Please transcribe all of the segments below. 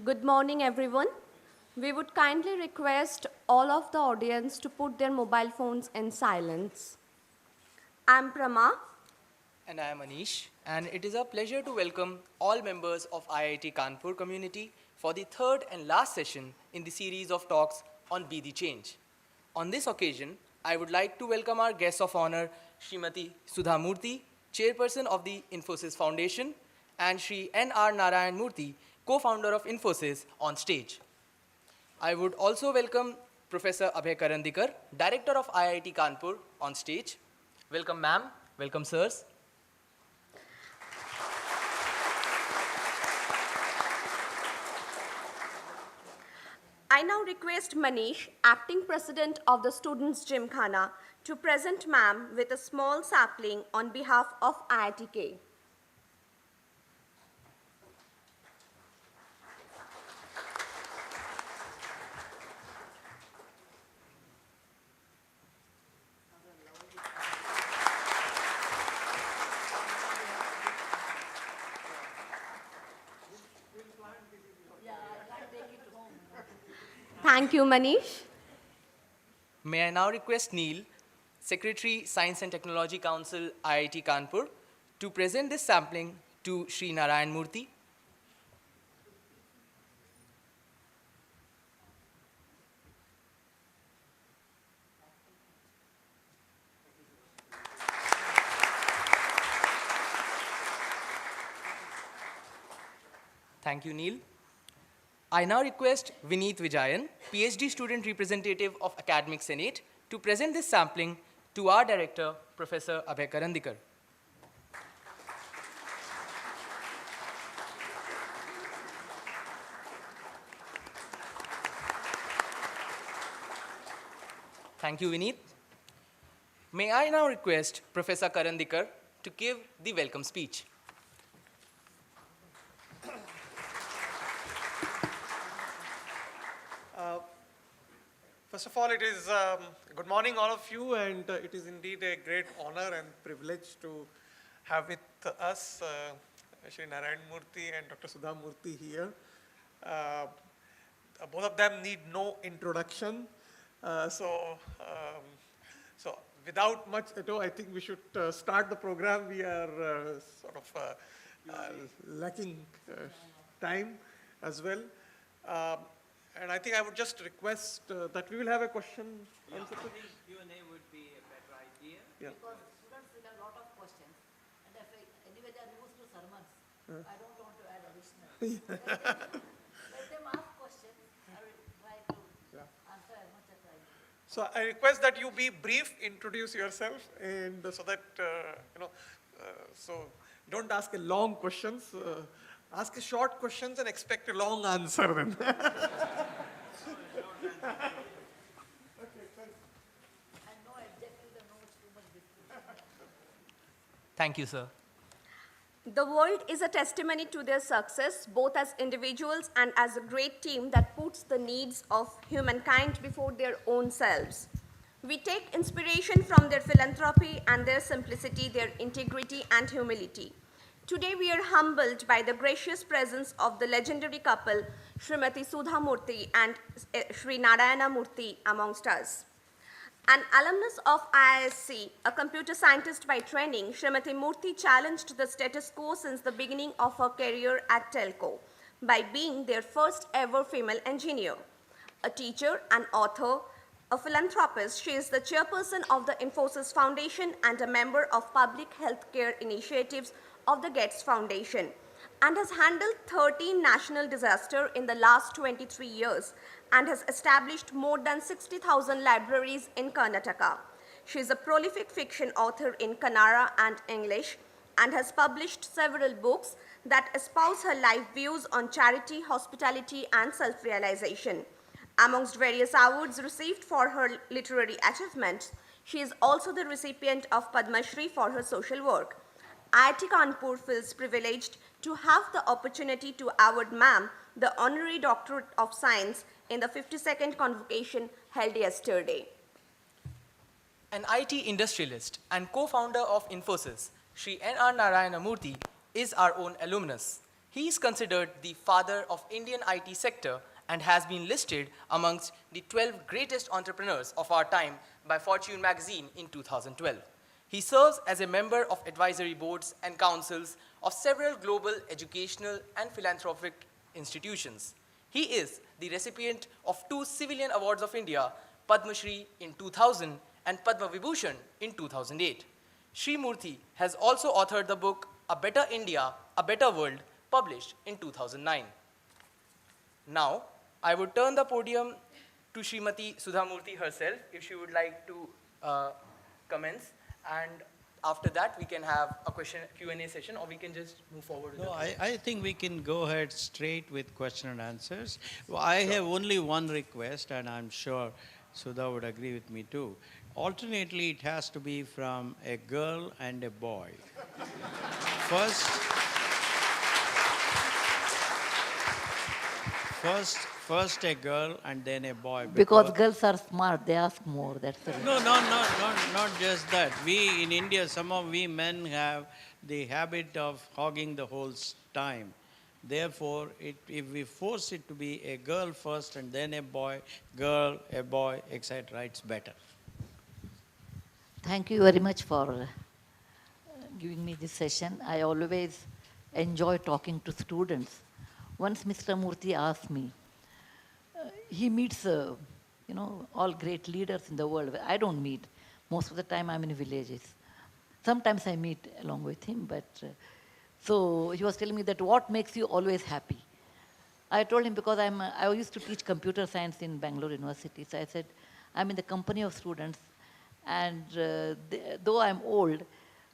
Good morning, everyone. We would kindly request all of the audience to put their mobile phones in silence. I'm Prama. And I am Anish, and it is a pleasure to welcome all members of IIT Kanpur community for the third and last session in the series of talks on Be the Change. On this occasion, I would like to welcome our guest of honor, Srimati Sudha Murty, Chairperson of the Infosys Foundation, and Sri R Narayana Murthy, co-founder of Infosys, on stage. I would also welcome Professor Abhay Karandikar, Director of IIT Kanpur, on stage. Welcome, ma'am. Welcome, sirs. I now request Manish, Acting President of the Students' Gymkhana, to present ma'am with a small sapling on behalf of IIT K. Thank you, Manish. May I now request Neil, Secretary, Science and Technology Council, IIT Kanpur, to present this sampling to Sri Narayan Murthy. Thank you, Neil. I now request Vineet Vijayan, PhD student representative of Academic Senate, to present this sampling to our director, Professor Abhay Karandikar. Thank you, Vineet. May I now request Professor Karandikar to give the welcome speech. First of all, it is good morning, all of you, and it is indeed a great honor and privilege to have with us Shri Narayan Murthy and Dr. Sudha Murty here. Both of them need no introduction, so without much ado, I think we should start the program. We are sort of lacking time as well. And I think I would just request that we will have a question. Yeah, I think Q&A would be a better idea. Yeah. Because students will have a lot of questions. And if anyway they are used to sermons, I don't want to add additional. Let them ask questions. I will try to answer as much as I can. So I request that you be brief, introduce yourself, and so that, so don't ask a long questions. Ask a short questions and expect a long answer then. Thank you, sir. The world is a testimony to their success, both as individuals and as a great team that puts the needs of humankind before their own selves. We take inspiration from their philanthropy and their simplicity, their integrity and humility. Today we are humbled by the gracious presence of the legendary couple, Srimati Sudha Murty and Sri Narayana Murthy amongst us. An alumnus of IISc, a computer scientist by training, Srimati Murthy challenged the status quo since the beginning of her career at Telco by being their first ever female engineer. A teacher, an author, a philanthropist, she is the chairperson of the Infosys Foundation and a member of public healthcare initiatives of the Gates Foundation, and has handled 13 national disasters in the last 23 years and has established more than 60,000 libraries in Karnataka. She is a prolific fiction author in Kannada and English and has published several books that espouse her life views on charity, hospitality, and self-realization. Amongst various awards received for her literary achievements, she is also the recipient of Padma Shri for her social work. IIT Kanpur feels privileged to have the opportunity to award ma'am the Honorary Doctorate of Science in the 52nd convocation held yesterday. An IT industrialist and co-founder of Infosys, Sri R Narayana Murthy is our own alumnus. He is considered the father of Indian IT sector and has been listed amongst the 12 greatest entrepreneurs of our time by Fortune magazine in 2012. He serves as a member of advisory boards and councils of several global educational and philanthropic institutions. He is the recipient of 2 Civilian Awards of India, Padma Shri in 2000 and Padma Vibhushan in 2008. Sri Murthy has also authored the book A Better India, A Better World, published in 2009. Now, I would turn the podium to Srimati Sudha Murty herself, if she would like to commence, and after that we can have a Q&A session, or we can just move forward. No, I think we can go ahead straight with question and answers. Well, I have only one request, and I'm sure Sudha would agree with me too. Alternately, it has to be from a girl and a boy. First a girl and then a boy. Because girls are smart, they ask more, that's the reason. No, not just that. We in India, we men have the habit of hogging the whole time. Therefore, if we force it to be a girl first and then a boy, etc., it's better. Thank you very much for giving me this session. I always enjoy talking to students. Once Mr. Murthy asked me, he meets, all great leaders in the world. I don't meet. Most of the time I'm in villages. Sometimes I meet along with him, but so he was telling me that what makes you always happy? I told him because I used to teach computer science in Bangalore University. So I said, I'm in the company of students, and though I'm old,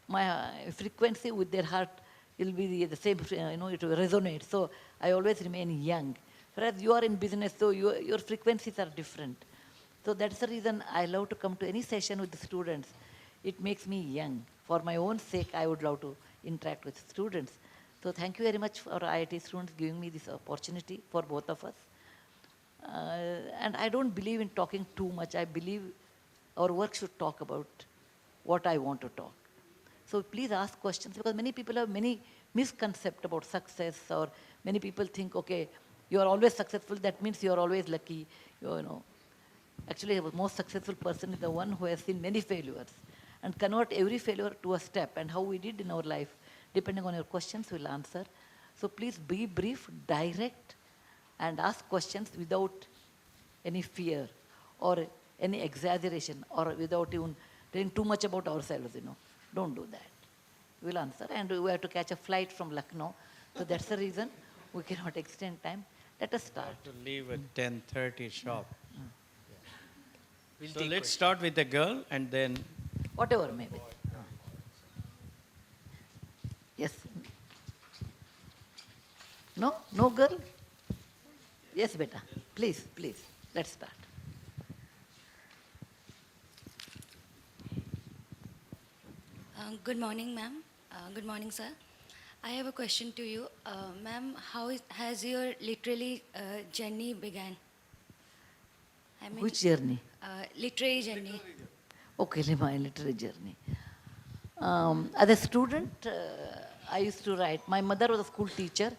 my frequency with their heart will be the same, it will resonate. So I always remain young. Whereas you are in business, so your frequencies are different. So that's the reason I love to come to any session with the students. It makes me young. For my own sake, I would love to interact with students. So thank you very much for IIT students giving me this opportunity for both of us. And I don't believe in talking too much. I believe our work should talk about what I want to talk. So please ask questions, because many people have many misconceptions about success, or many people think, okay, you are always successful, that means you are always lucky. Actually, the most successful person is the one who has seen many failures and convert every failure to a step, and how we did in our life. Depending on your questions, we'll answer. So please be brief, direct, and ask questions without any fear or any exaggeration, or without even telling too much about ourselves, Don't do that. We'll answer. And we have to catch a flight from Lucknow. So that's the reason we cannot extend time. Let us start. To leave at 10:30 sharp. We'll So take let's questions. start with the girl and then Whatever may be. Yes. No? No girl? Yes, beta. Please, let's start. Good morning, ma'am. Good morning, sir. I have a question to you. Ma'am, has your literary journey began? I mean, Which journey? Literary journey. Okay, my literary journey. As a student, I used to write. My mother was a school teacher,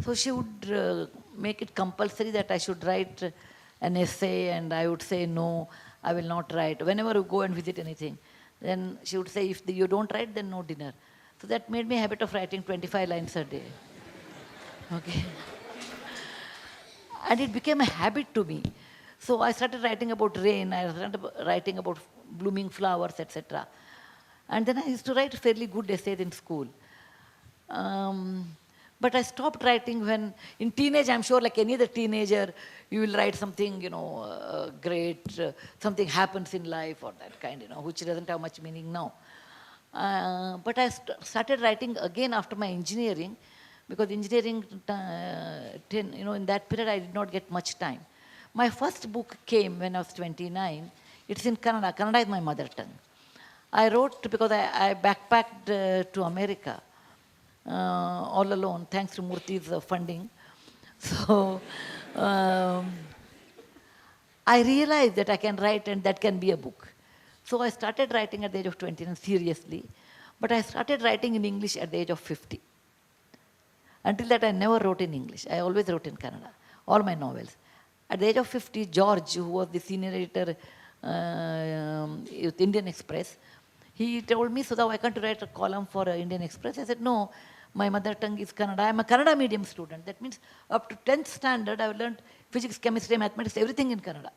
so she would make it compulsory that I should write an essay, and I would say, no, I will not write. Whenever you go and visit anything, then she would say, if you don't write, then no dinner. So that made me a habit of writing 25 lines a day. Okay. And it became a habit to me. So I started writing about rain, I started writing about blooming flowers, etc. And then I used to write fairly good essays in school. But I stopped writing when, in teenage, I'm sure like any other teenager, you will write something, great, something happens in life or that kind, which doesn't have much meaning now. But I started writing again after my engineering, because engineering, in that period I did not get much time. My first book came when I was 29. It's in Kannada. Kannada is my mother tongue. I wrote because I backpacked to America all alone, thanks to Murthy's funding. So I realized that I can write and that can be a book. So I started writing at the age of 29 seriously, but I started writing in English at the age of 50. Until that, I never wrote in English. I always wrote in Kannada, all my novels. At the age of 50, George, who was the senior editor with Indian Express, he told me, Sudha, why can't you write a column for Indian Express? I said, no, my mother tongue is Kannada. I'm a Kannada medium student. That means up to 10th standard, I've learned physics, chemistry, mathematics, everything in Kannada.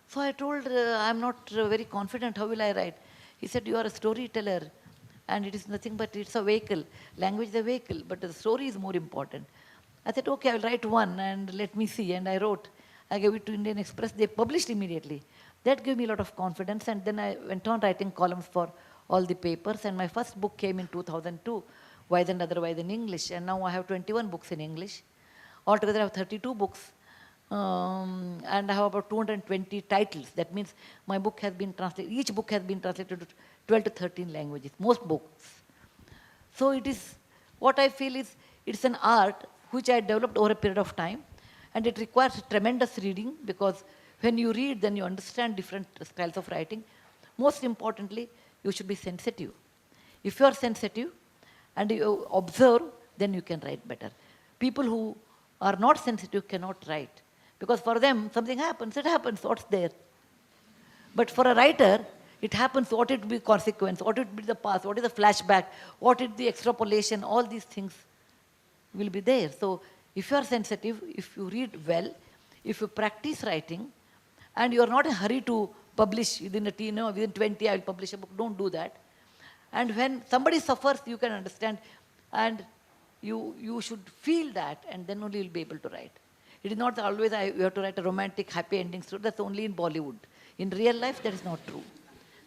So I told, I'm not very confident, how will I write? He said, you are a storyteller, and it is nothing but it's a vehicle. Language is a vehicle, but the story is more important. I said, okay, I will write one, and let me see. And I wrote. I gave it to Indian Express. They published immediately. That gave me a lot of confidence, and then I went on writing columns for all the papers, and my first book came in 2002, Wise and Otherwise in English, and now I have 21 books in English. Altogether, I have 32 books. And I have about 220 titles. That means my book has been translated, each book has been translated to 12 to 13 languages, most books. So it is, what I feel is, it's an art which I developed over a period of time, and it requires tremendous reading, because when you read, then you understand different styles of writing. Most importantly, you should be sensitive. If you are sensitive and you observe, then you can write better. People who are not sensitive cannot write. Because for them, something happens, it happens, what's there? But for a writer, it happens, what it will be consequence, what it will be the past, what is the flashback, what is the extrapolation, all these things will be there. So if you are sensitive, if you read well, if you practice writing, and you are not in a hurry to publish within within 20, I will publish a book, don't do that. And when somebody suffers, you can understand, and you should feel that, and then only you will be able to write. It is not always you have to write a romantic, happy ending story. That's only in Bollywood. In real life, that is not true.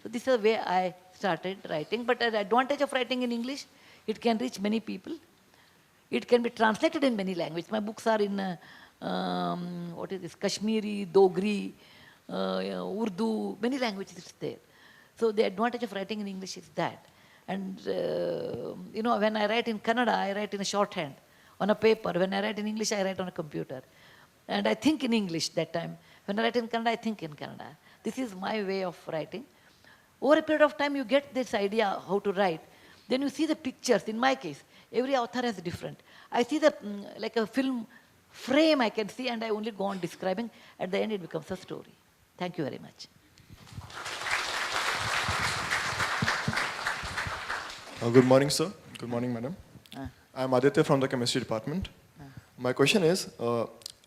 So this is the way I started writing. But the advantage of writing in English, it can reach many people. It can be translated in many languages. My books are in, what is this, Kashmiri, Dogri, Urdu, many languages it's there. So the advantage of writing in English is that. And, when I write in Kannada, I write in a shorthand, on a paper. When I write in English, I write on a computer. And I think in English that time. When I write in Kannada, I think in Kannada. This is my way of writing. Over a period of time, you get this idea how to write. Then you see the pictures. In my case, every author has different. I see the, like a film frame I can see, and I only go on describing. At the end, it becomes a story. Thank you very much. Good morning, sir. Good morning, madam. I'm Aditya from the chemistry department. My question is,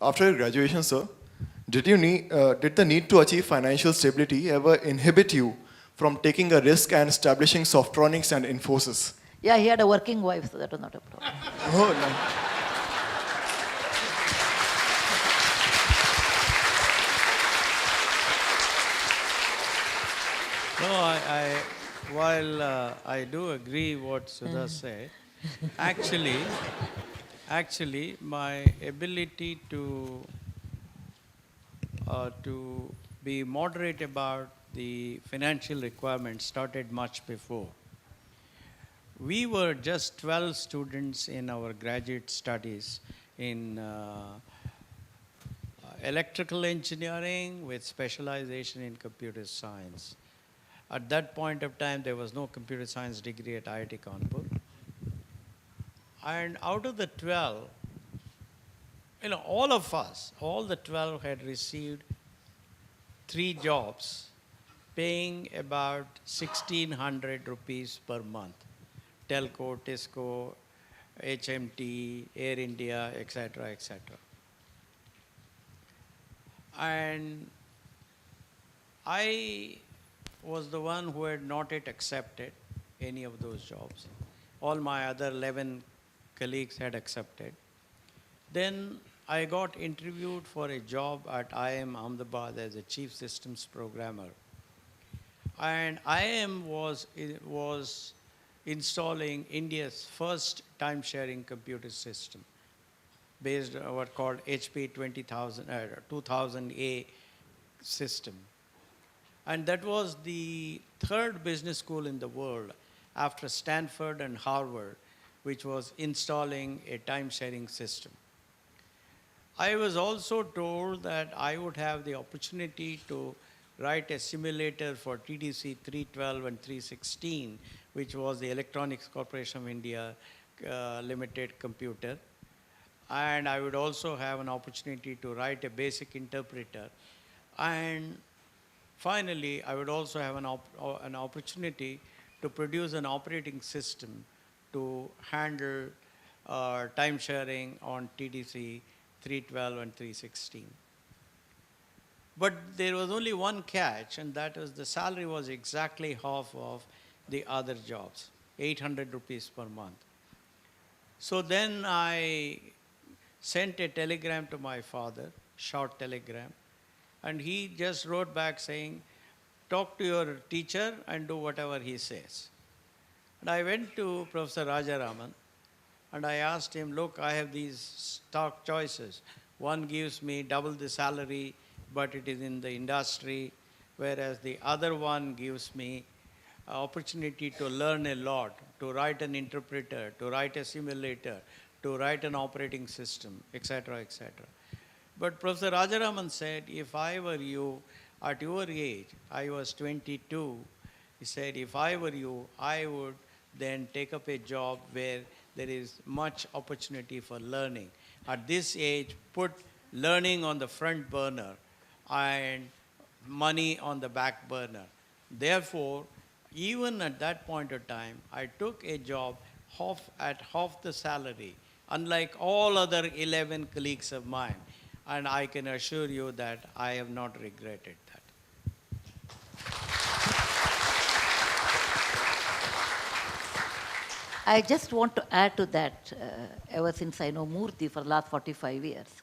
after your graduation, sir, did the need to achieve financial stability ever inhibit you from taking a risk and establishing Softronics and Infosys? Yeah, he had a working wife, so that was not a problem. Oh, no. No, while I do agree what Sudha said, actually, my ability to be moderate about the financial requirements started much before. We were just 12 students in our graduate studies in electrical engineering with specialization in computer science. At that point of time, there was no computer science degree at IIT Kanpur. And out of the 12, all of us, all the 12 had received 3 jobs paying about 1,600 rupees per month. Telco, Tisco, HMT, Air India, etc., etc. And I was the one who had not yet accepted any of those jobs. All my other 11 colleagues had accepted. Then I got interviewed for a job at IIM Ahmedabad as a chief systems programmer. And IIM was installing India's first time-sharing computer system based on what called HP 2000A system. And that was the third business school in the world after Stanford and Harvard, which was installing a time-sharing system. I was also told that I would have the opportunity to write a simulator for TDC 312 and 316, which was the Electronics Corporation of India limited computer. And I would also have an opportunity to write a basic interpreter. And finally, I would also have an opportunity to produce an operating system to handle time sharing on TDC 312 and 316. But there was only one catch, and that was the salary was exactly half of the other jobs, 800 rupees per month. So then I sent a telegram to my father, short telegram, and he just wrote back saying, talk to your teacher and do whatever he says. And I went to Professor Rajaraman and I asked him, look, I have these stock choices. One gives me double the salary, but it is in the industry, whereas the other one gives me opportunity to learn a lot, to write an interpreter, to write a simulator, to write an operating system, etc., etc. But Professor Rajaraman said, if I were you, at your age, I was 22, he said, if I were you, I would then take up a job where there is much opportunity for learning. At this age, put learning on the front burner and money on the back burner. Therefore, even at that point of time, I took a job at half the salary, unlike all other 11 colleagues of mine. And I can assure you that I have not regretted that. I just want to add to that, ever since I know Murthy for the last 45 years,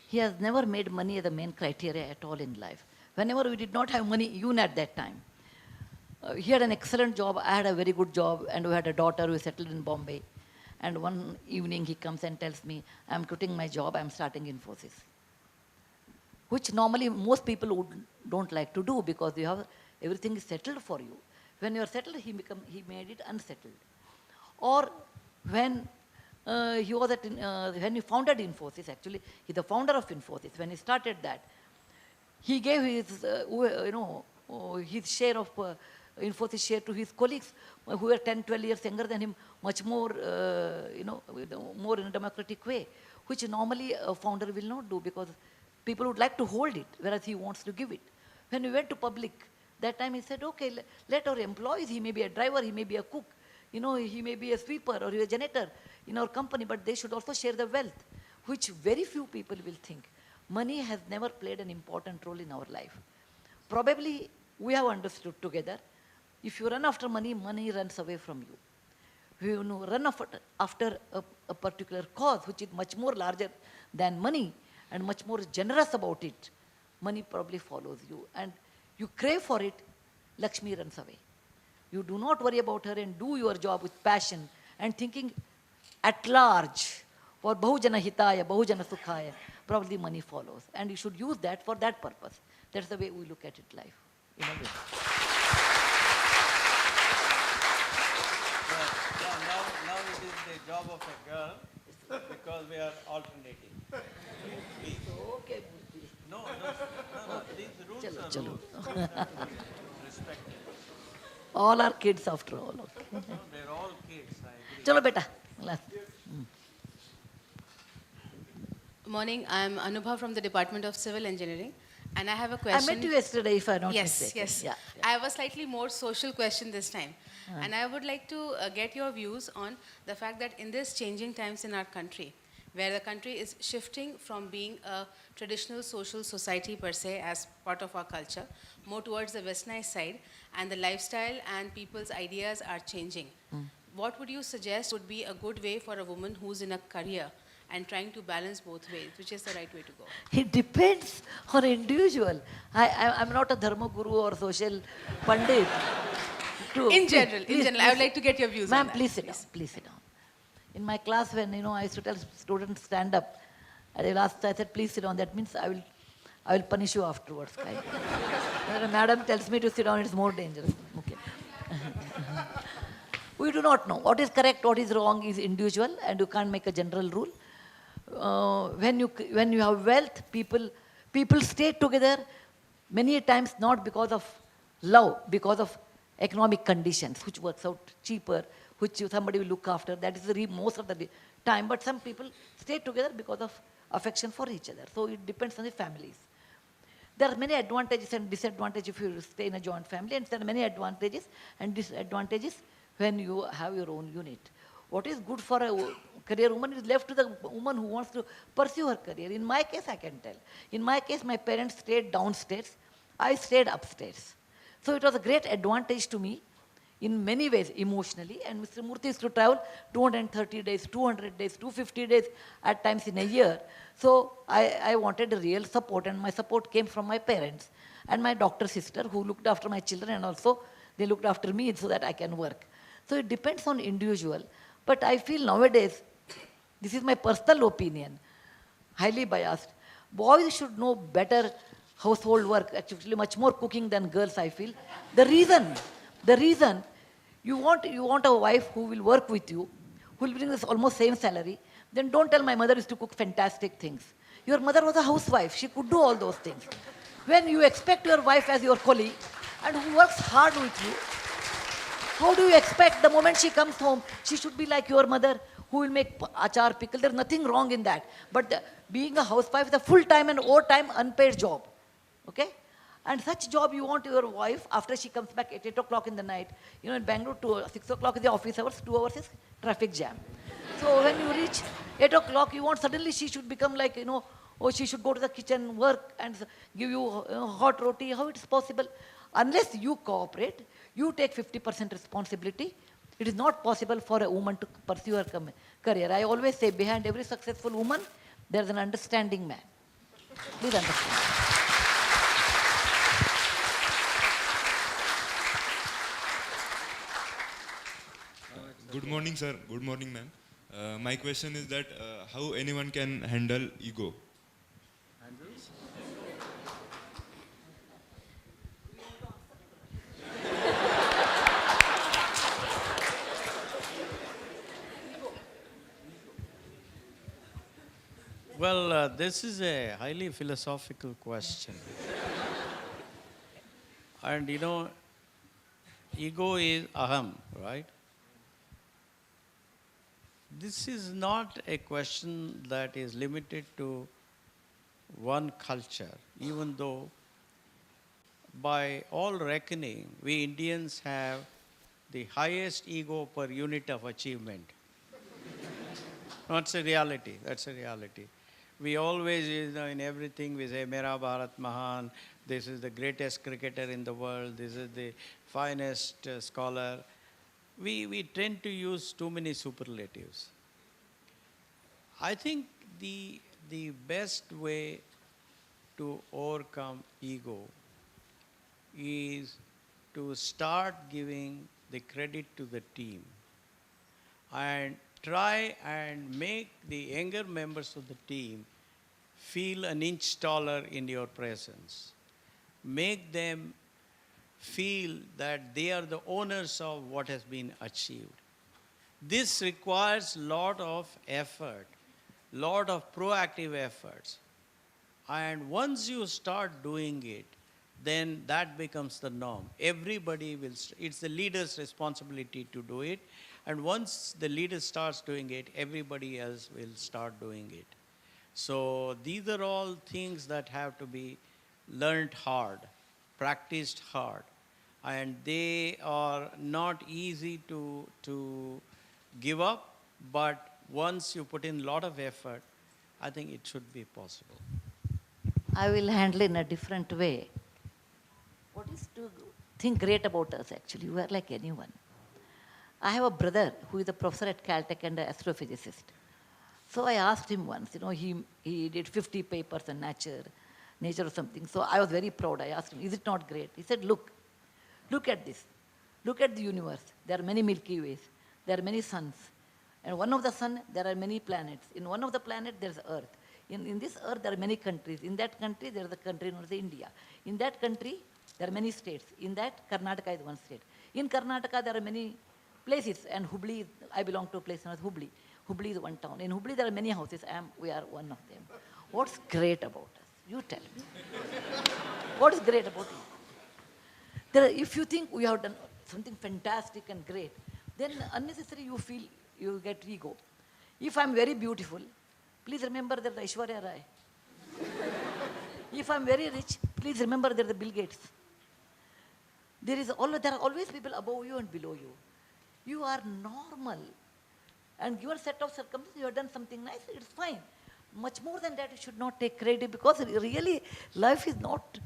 he has never made money as the main criteria at all in life. Whenever we did not have money, even at that time, he had an excellent job, I had a very good job, and we had a daughter who settled in Bombay. And one evening he comes and tells me, I'm quitting my job, I'm starting Infosys. Which normally most people don't like to do because you have, everything is settled for you. When you are settled, he made it unsettled. Or when he was when he founded Infosys, actually, he's the founder of Infosys. When he started that, he gave his, his share of Infosys share to his colleagues who were 10, 12 years younger than him, much more, more in a democratic way, which normally a founder will not do because people would like to hold it, whereas he wants to give it. When we went to public, that time he said, okay, let our employees, he may be a driver, he may be a cook, he may be a sweeper or a janitor in our company, but they should also share the wealth, which very few people will think. Money has never played an important role in our life. Probably we have understood together, if you run after money, money runs away from you. If you run after a particular cause, which is much more larger than money and much more generous about it, money probably follows you. And you crave for it, Lakshmi runs away. You do not worry about her and do your job with passion and thinking at large for Bahujana Hitaya, Bahujana Sukhaya, probably money follows. And you should use that for that purpose. That's the way we look at it life, in a way. Now it is the job of a girl because we are alternating. Please. Okay, No, these rules are Chalo. rules. Respect it. all are kids after all. Okay. No, they're all kids, I agree. Chalo beta. Last. Morning, I'm Anubha from the Department of Civil Engineering, and I have a I question. met you yesterday, if I'm not Yes, mistaken. yes. Yeah. I have a slightly more social question this time. And I would like to get your views on the fact that in this changing times in our country, where the country is shifting from being a traditional social society per se as part of our culture, more towards the westernized side, and the lifestyle and people's ideas are changing. What would you suggest would be a good way for a woman who's in a career and trying to balance both ways, which is the right way to go? It depends on individual. I'm not a dharma guru or social pandit. In general, I would like to get your views on Ma'am, that. please sit down. Please sit down. In my class, when I used to tell students stand up, I said, please sit down. That means I will punish you afterwards. Right? When a madam tells me to sit down, it's more dangerous. Okay. We do not know. What is correct, what is wrong is individual, and you can't make a general rule. When you have wealth, people stay together many times not because of love, because of economic conditions, which works out cheaper, which somebody will look after. That is the most of the time. But some people stay together because of affection for each other. So it depends on the families. There are many advantages and disadvantages if you stay in a joint family, and there are many advantages and disadvantages when you have your own unit. What is good for a career woman is left to the woman who wants to pursue her career. In my case, I can tell. In my case, my parents stayed downstairs. I stayed upstairs. So it was a great advantage to me in many ways emotionally. And Mr. Murthy used to travel 230 days, 200 days, 250 days at times in a year. So I wanted a real support, and my support came from my parents and my doctor sister who looked after my children, and also they looked after me so that I can work. So it depends on individual. But I feel nowadays, this is my personal opinion, highly biased, boys should know better household work, actually much more cooking than girls, I feel. The reason you want a wife who will work with you, who will bring this almost same salary, then don't tell my mother used to cook fantastic things. Your mother was a housewife. She could do all those things. When you expect your wife as your colleague and who works hard with you, how do you expect the moment she comes home, she should be like your mother who will make achar, pickle? There's nothing wrong in that. But being a housewife is a full-time and overtime unpaid job. Okay? And such job you want your wife after she comes back at 8 o'clock in the night. You know, in Bangalore, 6 o'clock is the office hours, 2 hours is traffic jam. So when you reach 8 o'clock, you want suddenly she should become like, or she should go to the kitchen, work, and give you, hot roti. How it's possible? Unless you cooperate, you take 50% responsibility. It is not possible for a woman to pursue her career. I always say behind every successful woman, there is an understanding man. Please understand. Good morning, sir. Good morning, ma'am. My question is that how anyone can handle ego? Well, this is a highly philosophical question. And ego is aham, right? This is not a question that is limited to one culture, even though by all reckoning, we Indians have the highest ego per unit of achievement. That's a reality. That's a reality. We always, in everything, we say, Mera Bharat Mahan, this is the greatest cricketer in the world, this is the finest scholar. We tend to use too many superlatives. I think the best way to overcome ego is to start giving the credit to the team and try and make the younger members of the team feel an inch taller in your presence. Make them feel that they are the owners of what has been achieved. This requires a lot of effort, lot of proactive efforts. And once you start doing it, then that becomes the norm. Everybody will, it's the leader's responsibility to do it. And once the leader starts doing it, everybody else will start doing it. So these are all things that have to be learned hard, practiced hard. And they are not easy to give up, but once you put in a lot of effort, I think it should be possible. I will handle in a different way. What is to think great about us actually? We are like anyone. I have a brother who is a professor at Caltech and an astrophysicist. So I asked him once, he did 50 papers on nature or something. So I was very proud. I asked him, is it not great? He said, look at this. Look at the universe. There are many Milky Ways. There are many suns. And one of the sun, there are many planets. In one of the planets, there's Earth. In this Earth, there are many countries. In that country, there is a country known as India. In that country, there are many states. In that, Karnataka is one state. In Karnataka, there are many places. And Hubli, I belong to a place known as Hubli. Hubli is one town. In Hubli, there are many houses. We are one of them. What's great about us? You tell me. What is great about it? If you think we have done something fantastic and great, then unnecessarily you feel you get ego. If I'm very beautiful, please remember that the Aishwarya Rai. If I'm very rich, please remember that the Bill Gates. There are always people above you and below you. You are normal. And given set of circumstances, you have done something nice, it's fine. Much more than that, you should not take credit, because really life is not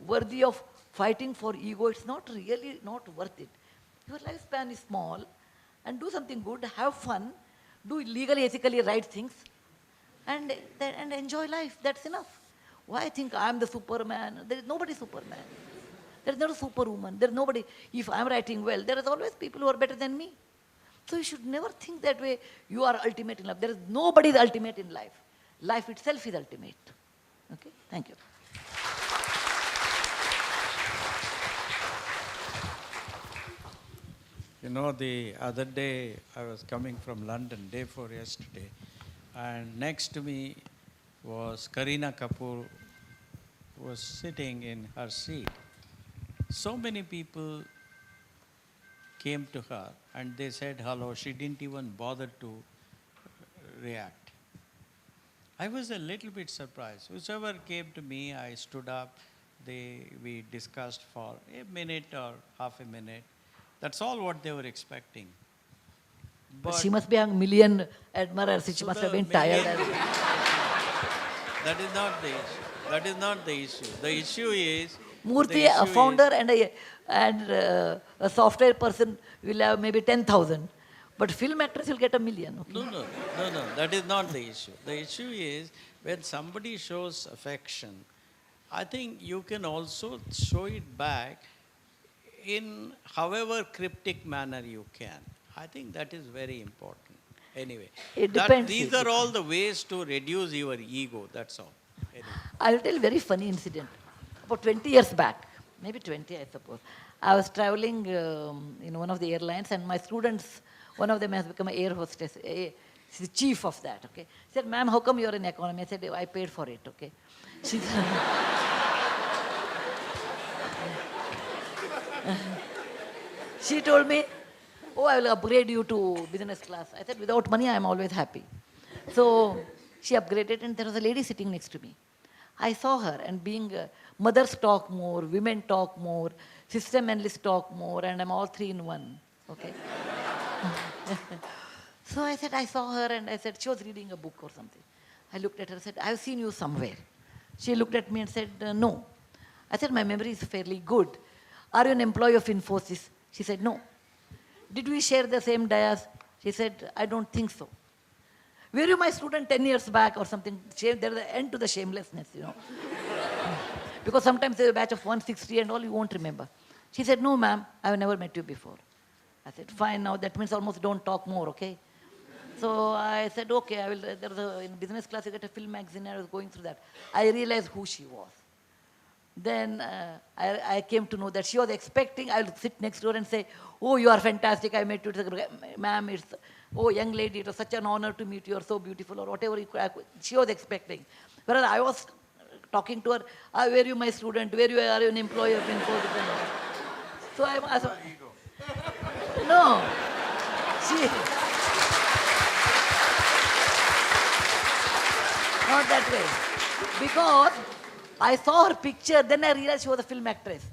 worthy of fighting for ego. It's not really not worth it. Your lifespan is small, and do something good, have fun, do legally, ethically right things, and enjoy life. That's enough. Why think I'm the Superman? There is nobody Superman. There is not a superwoman. There is nobody. If I'm writing well, there is always people who are better than me. So you should never think that way. You are ultimate in life. There is nobody is ultimate in life. Life itself is ultimate. Okay? Thank you. You know, the other day I was coming from London, day before yesterday, and next to me was Kareena Kapoor, was sitting in her seat. So many people came to her and they said hello. She didn't even bother to react. I was a little bit surprised. Whoever came to me, I stood up. We discussed for a minute or half a minute. That's all what they were expecting. But she must be a million admirers. She must have been tired. That is not the issue. That is not the issue. The issue is... Murthy, a founder and a software person will have maybe 10,000. But film actress will get 1 million. Okay? No. That is not the issue. The issue is when somebody shows affection, I think you can also show it back in however cryptic manner you can. I think that is very important. Anyway, It depends. these are all the ways to reduce your ego, that's all. Anyway. I'll tell a very funny incident. About 20 years back, maybe 20 I suppose, I was traveling in one of the airlines, and my students, one of them has become an air hostess. She's the chief of that, okay. She said, ma'am, how come you're in economy? I said, I paid for it, okay. She said, she told me, oh, I will upgrade you to business class. I said, without money, I am always happy. So she upgraded, and there was a lady sitting next to me. I saw her, and being mothers talk more, women talk more, system analysts talk more, and I'm all 3 in 1, okay. So I said, I saw her, and I said, she was reading a book or something. I looked at her and said, I've seen you somewhere. She looked at me and said, no. I said, my memory is fairly good. Are you an employee of Infosys? She said, no. Did we share the same dais? She said, I don't think so. Were you my student 10 years back or something? There's an end to the shamelessness, you know. Because sometimes there's a batch of 160 and all, you won't remember. She said, no, ma'am, I've never met you before. I said, fine, now that means almost don't talk more, okay? So I said, okay, I will. In business class, you get a film magazine, and I was going through that. I realized who she was. Then I came to know that she was expecting I will sit next to her and say, oh, you are fantastic, I met you. Ma'am, oh, young lady, it was such an honor to meet you, you're so beautiful, or whatever she was expecting. Whereas I was talking to her, were you my student, are you an employee of Infosys? So I was, no, not that way. Because I saw her picture, then I realized she was a film actress.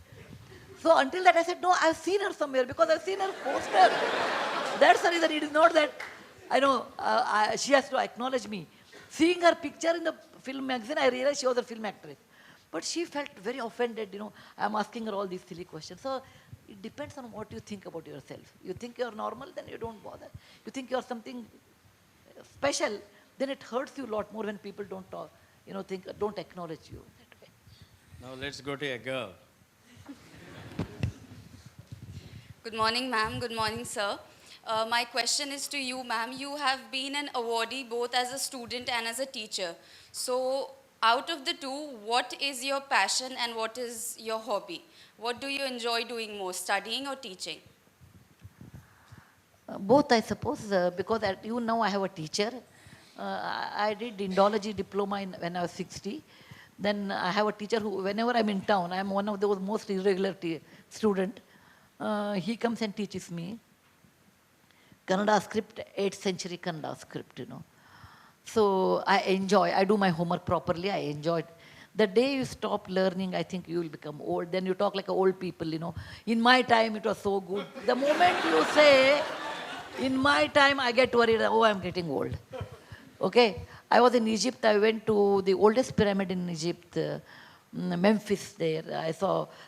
So until that I said, no, I've seen her somewhere because I've seen her poster. That's the reason. It is not that, I know, she has to acknowledge me. Seeing her picture in the film magazine, I realized she was a film actress. But she felt very offended, you know, I'm asking her all these silly questions. So it depends on what you think about yourself. You think you're normal, then you don't bother. You think you're something special, then it hurts you a lot more when people don't talk, you know, don't acknowledge you that way. Now let's go to a girl. Good morning, ma'am. Good morning, sir. My question is to you, ma'am. You have been an awardee both as a student and as a teacher. So, out of the two, what is your passion and what is your hobby? What do you enjoy doing more, studying or teaching? Both, I suppose, because even now I have a teacher. I did Indology diploma when I was 60. Then I have a teacher who, whenever I'm in town, I'm one of those most irregular students. He comes and teaches me. Kannada script, 8th century Kannada script, you know. So I do my homework properly, I enjoyed. The day you stop learning, I think you will become old. Then you talk like old people, you know. In my time, it was so good. The moment you say, in my time, I get worried, oh, I'm getting old. Okay? I was in Egypt, I went to the oldest pyramid in Egypt, Memphis there.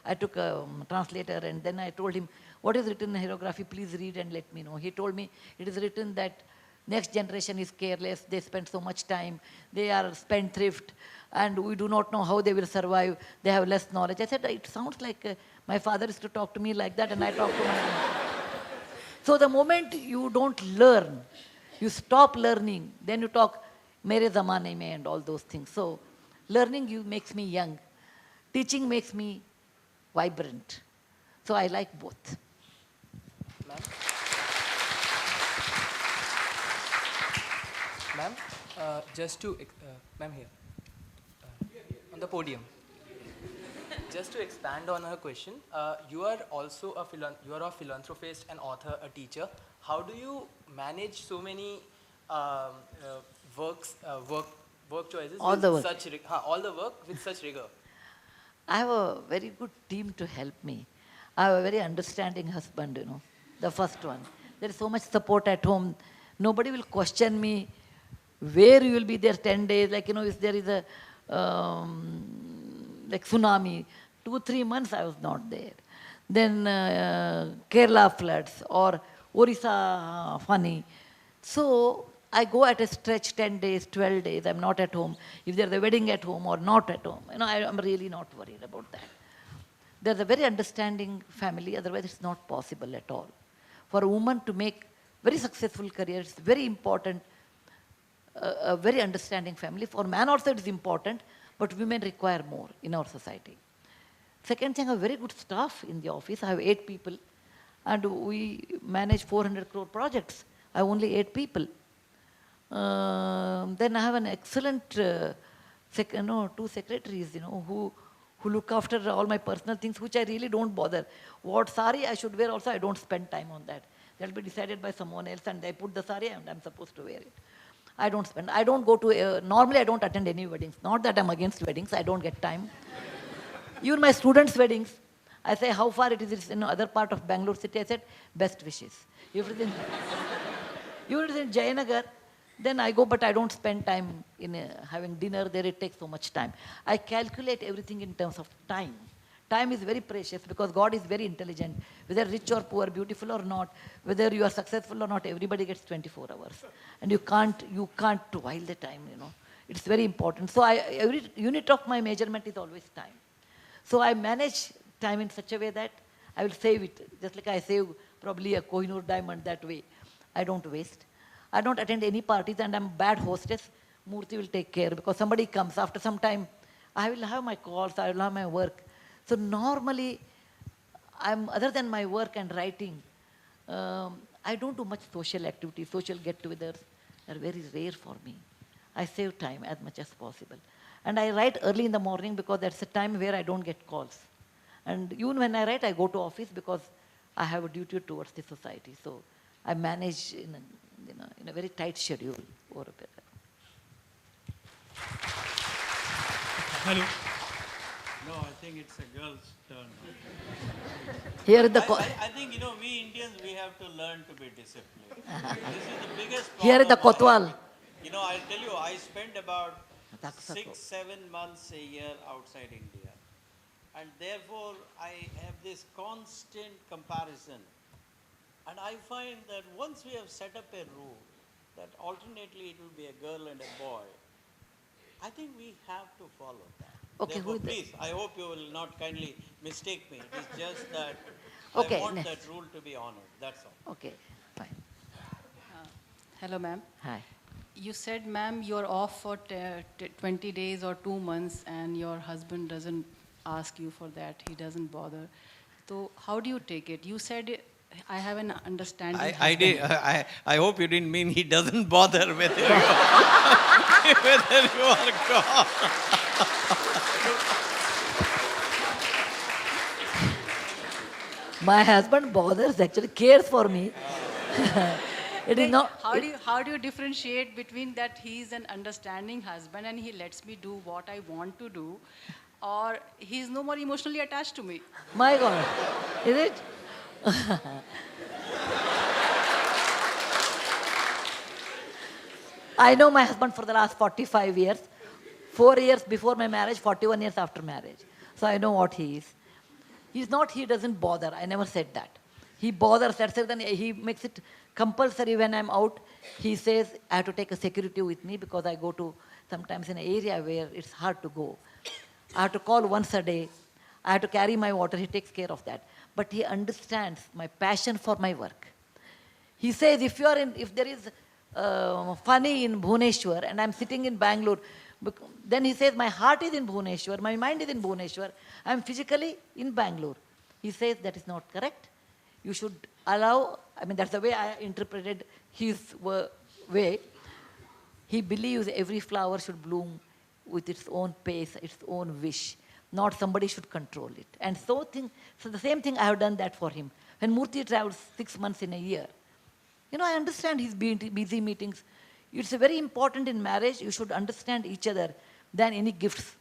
I took a translator and then I told him, what is written in hieroglyphy, please read and let me know. He told me, it is written that next generation is careless, they spend so much time, they are spendthrift, and we do not know how they will survive, they have less knowledge. I said, it sounds like my father used to talk to me like that and I talk to my So the moment you don't learn, you stop learning, then you talk, mere zamane mein and all those things. So learning makes me young. Teaching makes me vibrant. So I like both. Ma'am? Ma'am, ma'am here, on the podium. Just to expand on her question, you are also a philanthropist, an author, a teacher. How do you manage so many work choices? All with the work. All the work with such rigor. I have a very good team to help me. I have a very understanding husband, you know, the first one. There is so much support at home. Nobody will question me where you will be there 10 days. Like, you know, if there is a like tsunami, 2-3 months I was not there. Then Kerala floods or Orissa funny. So I go at a stretch 10 days, 12 days, I'm not at home. If there's a wedding at home or not at home, you know, I'm really not worried about that. There's a very understanding family, otherwise it's not possible at all. For a woman to make very successful career, it's very important, a very understanding family. For man also it is important, but women require more in our society. Second thing, I have very good staff in the office. I have 8 people and we manage 400 crore projects. I have only 8 people. Then I have an excellent, 2 secretaries, you know, who look after all my personal things, which I really don't bother. What sari I should wear also, I don't spend time on that. That will be decided by someone else and they put the sari and I'm supposed to wear it. I don't go to, normally I don't attend any weddings. Not that I'm against weddings, I don't get time. Even my students' weddings, I say how far it is, it's in other part of Bangalore city, I said, best wishes. If it is in Jayanagar, then I go, but I don't spend time in having dinner there, it takes so much time. I calculate everything in terms of time. Time is very precious because God is very intelligent. Whether rich or poor, beautiful or not, whether you are successful or not, everybody gets 24 hours. And you can't while the time, you know. It's very important. So every unit of my measurement is always time. So I manage time in such a way that I will save it. Just like I save probably a Kohinoor diamond that way. I don't waste. I don't attend any parties and I'm a bad hostess. Murthy will take care because somebody comes after some time. I will have my calls, I will have my work. So normally, other than my work and writing, I don't do much social activity. Social get-togethers are very rare for me. I save time as much as possible. And I write early in the morning because that's a time where I don't get calls. And even when I write, I go to office because I have a duty towards the society. So I manage in a very tight schedule over a period. Hello. No, I think it's a girl's turn. Here is the I think, you know, we Indians, we have to learn to be disciplined. This is the biggest problem. Here is the Kotwal. You know, I'll tell you, I spend about 6-7 months a year outside India. And therefore, I have this constant comparison. And I find that once we have set up a rule, that alternately it will be a girl and a boy, I think we have to follow that. Okay, therefore, please, I hope you will not kindly mistake me. It is just that I want that rule to be honored, that's all. Okay, fine. Hello, ma'am. Hi. You said, ma'am, you're off for 20 days or 2 months and your husband doesn't ask you for that. He doesn't bother. So how do you take it? You said, I have an understanding. I hope you didn't mean he doesn't bother whether you are gone. My husband bothers, actually cares for me. It is not. How do you differentiate between that he's an understanding husband and he lets me do what I want to do, or he's no more emotionally attached to me? My God, is it? I know my husband for the last 45 years. 4 years before my marriage, 41 years after marriage. So I know what he is. He's not, he doesn't bother. I never said that. He bothers, that's it. Then he makes it compulsory when I'm out. He says, I have to take a security with me because I go to sometimes in an area where it's hard to go. I have to call once a day. I have to carry my water. He takes care of that. But he understands my passion for my work. He says, if there is funny in Bhubaneswar and I'm sitting in Bangalore, then he says, my heart is in Bhubaneswar, my mind is in Bhubaneswar, I'm physically in Bangalore. He says that is not correct. You should allow, I mean, that's the way I interpreted his way. He believes every flower should bloom with its own pace, its own wish. Not somebody should control it. And so the same thing I have done that for him. When Murthy travels 6 months in a year, I understand his busy meetings. It's very important in marriage, you should understand each other than any gifts.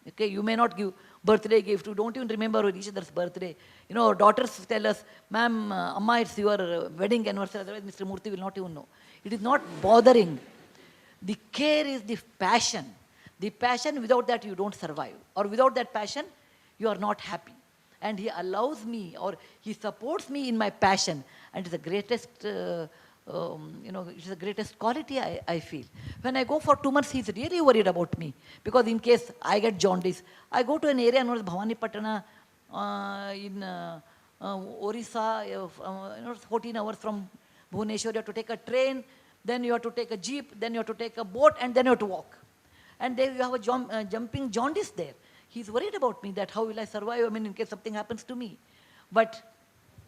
Okay, you may not give birthday gift, you don't even remember each other's birthday. Our daughters tell us, ma'am, Amma, it's your wedding anniversary, otherwise Mr. Murthy will not even know. It is not bothering. The care is the passion. The passion, without that you don't survive. Or without that passion, you are not happy. And he allows me, or he supports me in my passion. And it's the greatest, it's the greatest quality I feel. When I go for 2 months, he's really worried about me. Because in case I get jaundice, I go to an area known as Bhawanipatana in Orissa, 14 hours from Bhubaneswar. You have to take a train, then you have to take a jeep, then you have to take a boat, and then you have to walk. And there you have a jumping jaundice there. He's worried about me, that how will I survive, in case something happens to me. But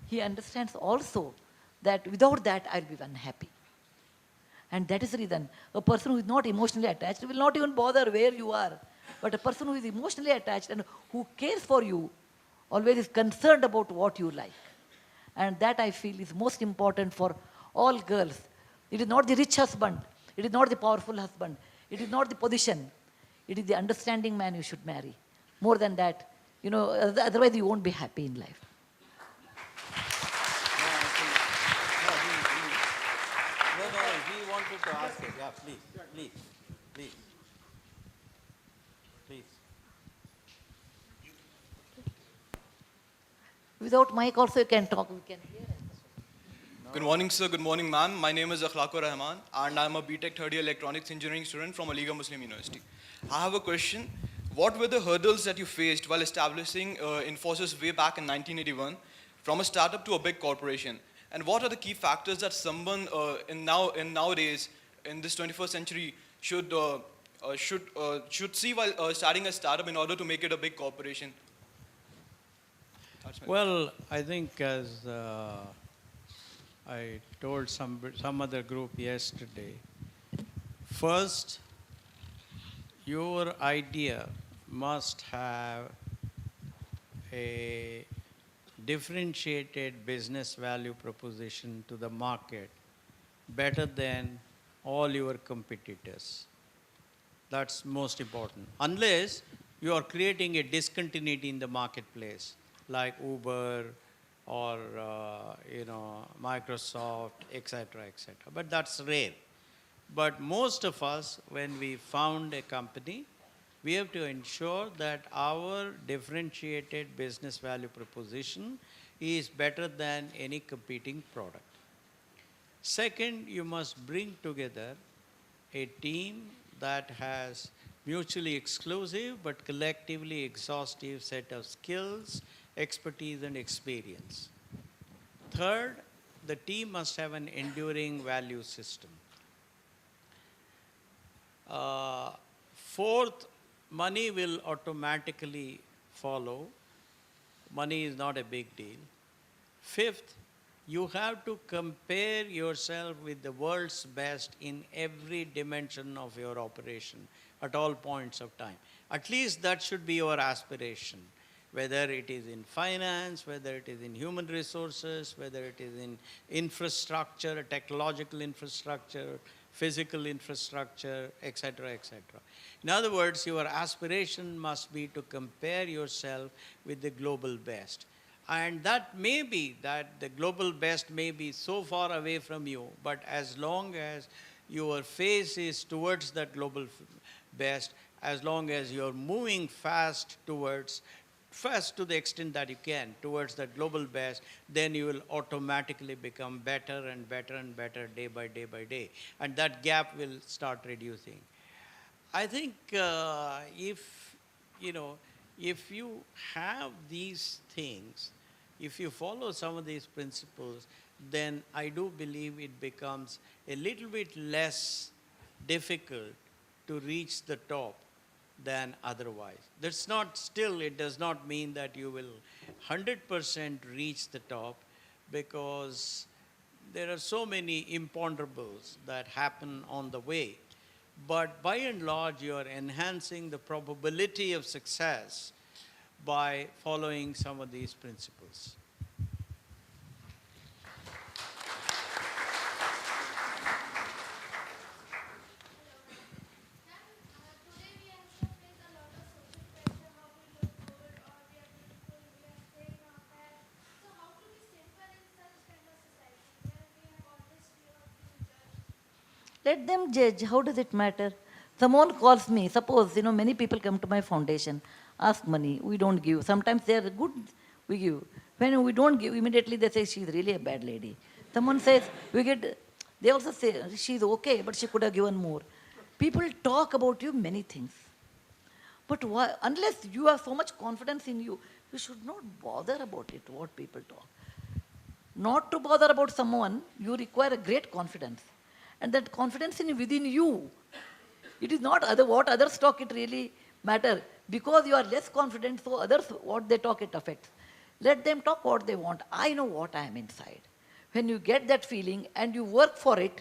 he understands also that without that, I'll be unhappy. And that is the reason. A person who is not emotionally attached will not even bother where you are. But a person who is emotionally attached and who cares for you always is concerned about what you like. And that I feel is most important for all girls. It is not the rich husband. It is not the powerful husband. It is not the position. It is the understanding man you should marry. More than that, otherwise you won't be happy in life. He wanted to ask it. Yeah, please. Without mic also you can talk, we can hear. Good morning, sir. Good morning, ma'am. My name is Akhlaqur Rahman, and I'm a BTech third year electronics engineering student from Aligarh Muslim University. I have a question. What were the hurdles that you faced while establishing Infosys way back in 1981 from a startup to a big corporation? And what are the key factors that someone nowadays, in this 21st century, should see while starting a startup in order to make it a big corporation? Well, I think as I told some other group yesterday, first, your idea must have a differentiated business value proposition to the market better than all your competitors. That's most important. Unless you are creating a discontinuity in the marketplace, like Uber or Microsoft, etc., etc. But that's rare. But most of us, when we found a company, we have to ensure that our differentiated business value proposition is better than any competing product. Second, you must bring together a team that has mutually exclusive but collectively exhaustive set of skills, expertise, and experience. Third, the team must have an enduring value system. Fourth, money will automatically follow. Money is not a big deal. Fifth, you have to compare yourself with the world's best in every dimension of your operation at all points of time. At least that should be your aspiration. whether it is in finance, whether it is in human resources, whether it is in infrastructure, technological infrastructure, physical infrastructure, etc., etc. In other words, your aspiration must be to compare yourself with the global best. And that may be that the global best may be so far away from you, but as long as your face is towards that global best, as long as you're moving fast to the extent that you can, towards that global best, then you will automatically become better and better and better day by day by day. And that gap will start reducing. I think if you have these things, if you follow some of these principles, then I do believe it becomes a little bit less difficult to reach the top than otherwise. That's not, still it does not mean that you will 100% reach the top, because there are so many imponderables that happen on the way. But by and large, you are enhancing the probability of success by following some of these principles. Let them judge. How does it matter? Someone calls me, suppose, many people come to my foundation, ask money, we don't give. Sometimes they are good, we give. When we don't give, immediately they say, she's really a bad lady. Someone says, they also say, she's okay, but she could have given more. People talk about you many things. But why, unless you have so much confidence in you, you should not bother about it, what people talk. Not to bother about someone, you require a great confidence. And that confidence within you, it is not what others talk, it really matter. Because you are less confident, so others, what they talk, it affects. Let them talk what they want. I know what I am inside. When you get that feeling and you work for it,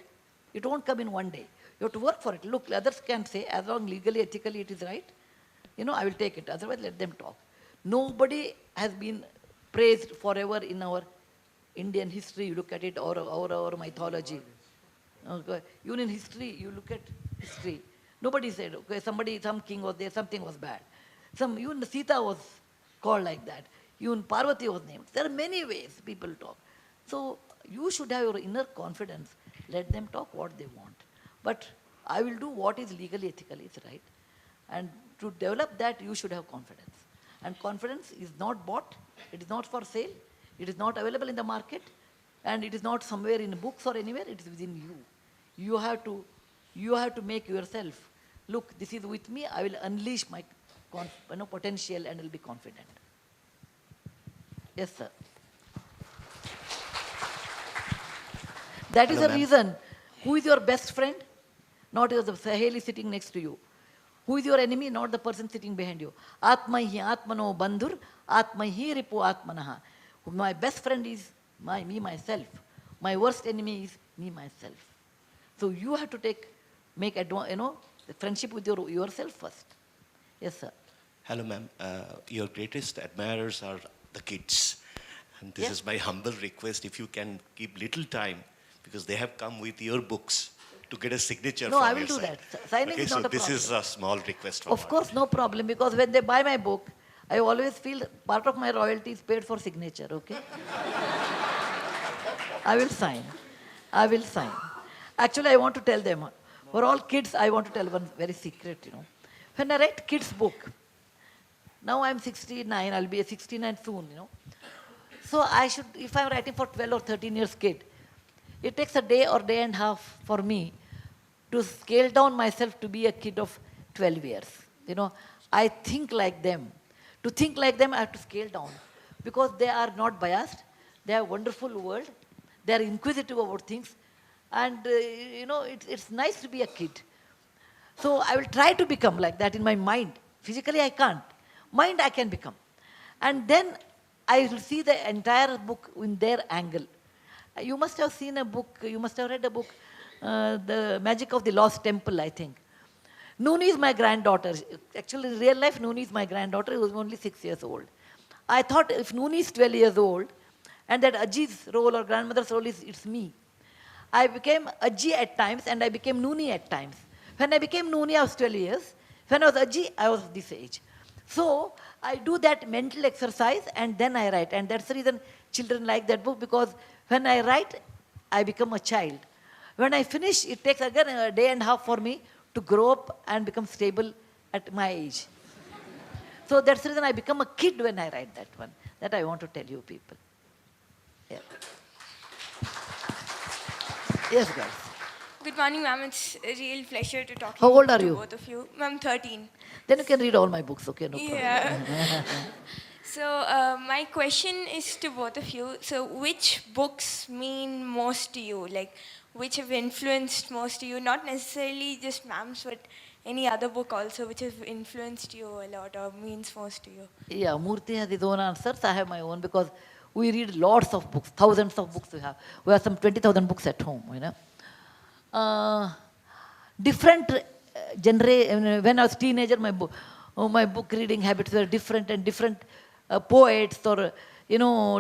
it won't come in one day. You have to work for it. Look, others can say, as long legally, ethically it is right, I will take it. Otherwise, let them talk. Nobody has been praised forever in our Indian history. You look at it, or our mythology. Okay. Even in history, you look at history. Nobody said, okay, some king was there, something was bad. Even Sita was called like that. Even Parvati was named. There are many ways people talk. So you should have your inner confidence. Let them talk what they want. But I will do what is legally, ethically is right. And to develop that, you should have confidence. And confidence is not bought. It is not for sale. It is not available in the market. And it is not somewhere in books or anywhere. It is within you. You have to make yourself, look, this is with me. I will unleash my potential and will be confident. Yes, sir. That is the reason. Who is your best friend? Not the Saheli sitting next to you. Who is your enemy? Not the person sitting behind you. Atmaihi atmano bandhur, atmaihi ripu atmanaha. My best friend is me, myself. My worst enemy is me, myself. So you have to make friendship with yourself first. Yes, sir. Hello, ma'am. Your greatest admirers are the kids. And this is my humble request, if you can keep little time, because they have come with your books to get a signature from your side. No, I will do that. Signing is not a problem. This is a small request from Of course, no problem, because when they buy my book, I always feel part of my royalty is paid for signature, okay? I will sign. Actually, I want to tell them, for all kids, I want to tell one very secret, When I write kids' book, now I'm 69, I'll be 69 soon, So I should, if I'm writing for 12 or 13 years kid, it takes a day or day and a half for me to scale down myself to be a kid of 12 years. I think like them. To think like them, I have to scale down. Because they are not biased. They have a wonderful world. They are inquisitive about things. And, it's nice to be a kid. So I will try to become like that in my mind. Physically, I can't. Mind, I can become. And then I will see the entire book in their angle. You must have seen a book, you must have read a book, The Magic of the Lost Temple, I think. Nooni is my granddaughter. Actually, in real life, Nooni is my granddaughter, who was only 6 years old. I thought if Nooni is 12 years old, and that Ajji's role or grandmother's role is it's me. I became Ajji at times and I became Nooni at times. When I became Nooni, I was 12 years. When I was Ajji, I was this age. So I do that mental exercise and then I write. And that's the reason children like that book, because when I write, I become a child. When I finish, it takes again a day and a half for me to grow up and become stable at my age. So that's the reason I become a kid when I write that one. That I want to tell you people. Yeah. Yes, guys. Good morning, ma'am. It's a real pleasure to talk How old are to you? both of you. Ma'am, 13. Then you can read all my books, okay? No Yeah. problem. So my question is to both of you. So which books mean most to you? Like, which have influenced most to you? Not necessarily just ma'am's, but any other book also which have influenced you a lot or means most to you. Yeah, Murthy has his own answers. I have my own because we read lots of books, thousands of books we have. We have some 20,000 books at home, you know. Different when I was teenager, my book reading habits were different, and different poets or